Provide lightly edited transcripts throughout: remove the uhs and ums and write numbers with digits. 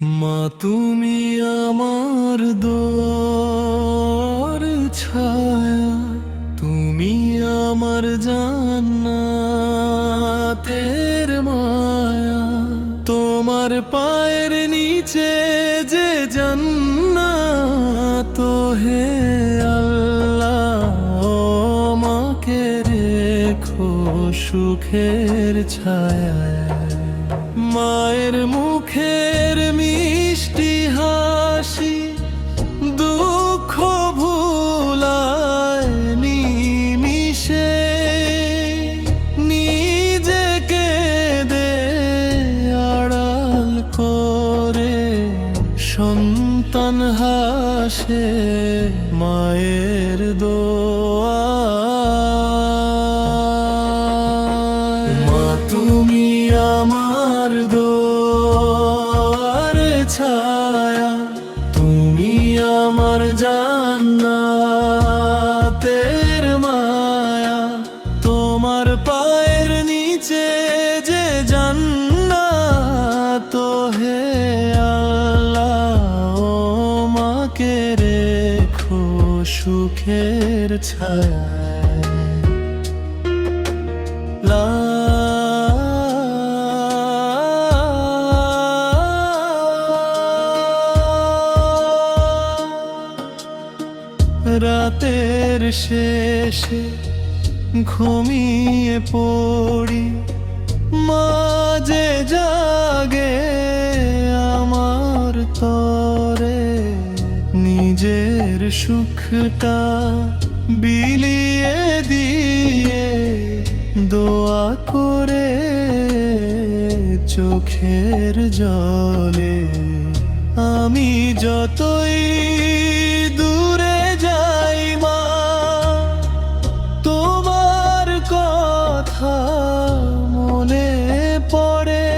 মা তুমি আমার দোয়ার ছায়া, তুমি আমার জান্নাতের মায়া। তোমার পায়ের নিচে যে জান্নাত, হে আল্লাহ মাকে রেখো সুখের ছায়ায়। মায়ের মুখের মিষ্টি হাসি দুঃখ ভুলায় নিমিষে, নিজেকে দে আড়াল করে সন্তান হাসে মায়ের দোয়া। মা তুমি আমার দোয়ার ছায়া, তুমি আমার জান্নাতের মায়া। তোমার পায়ের নিচে যে জান্নাত, হে আল্লাহ মাকে রেখো সুখের ছায়ায়। রাতের শেষে ঘুমিয়ে পড়ি, মাঝে জাগে আমার তরে। নিজের সুখটা বিলিয়ে দিয়ে দোয়া করে চোখের জলে। আমি যতই দূরে যাই মা, তোমার কথা মনে পড়ে।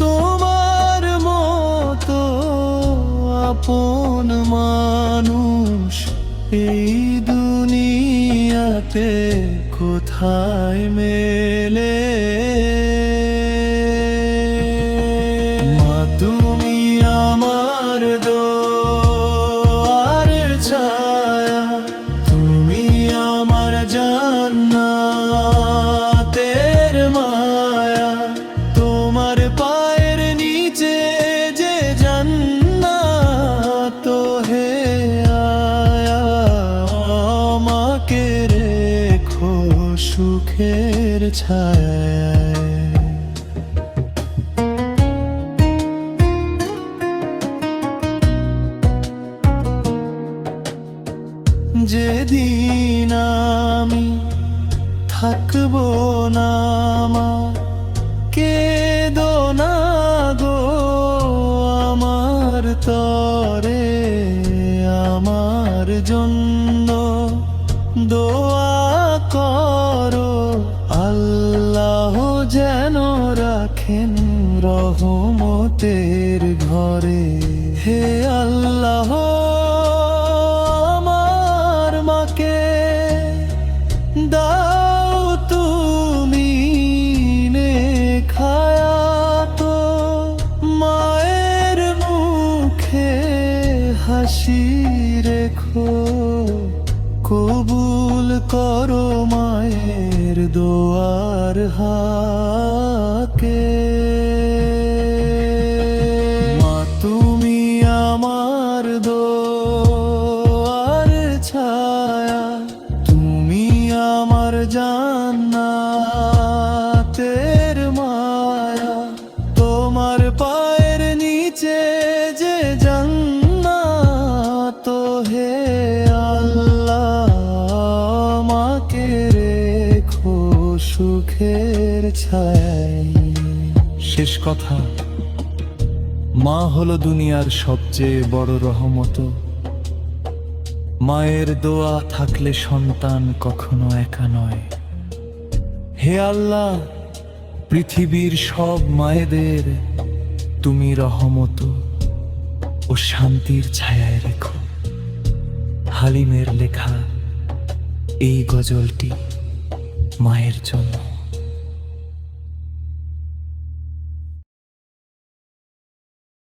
তোমার মতো আপন মানুষ এই দুনিয়াতে কোথায় মেলে। মা তুমি আমার দোয়ার ছায়া, তুমি আমার জান্নাতের মায়া। তোমার পায়ের নিচে যে জান্নাত, হে আয়া আমাকে রেখো সুখের ছায়ায়। যেদিন আমি থাকবো না মা, কেঁদো না গো আমার তরে। আমার জন্য দোয়া করো, আল্লাহ যেন রাখেন রহমতের ঘরে। হে আল্লাহ দাও তুমি নেখায়াত, মায়ের মুখে হাসি রেখো। কবুল করো মায়ের দোয়ার হাকে। মা তুমি আমার দোয়ার ছায়া, তুমি আমার জান্নাতের মায়া। তোমার পায়ের নিচে যে জান্নাত, হে আল্লাহ আমাকে রেখো সুখের ছায়ায়। শেষ কথা, মা হলো দুনিয়ার সবচেয়ে বড় রহমত। মায়ের দোয়া থাকলে সন্তান কখনো একা নয়। হে আল্লাহ পৃথিবীর সব মায়েদের তুমি রহমত ও শান্তির ছায়ায় রেখো। হালিমের লেখা এই গজলটি মায়ের জন্য।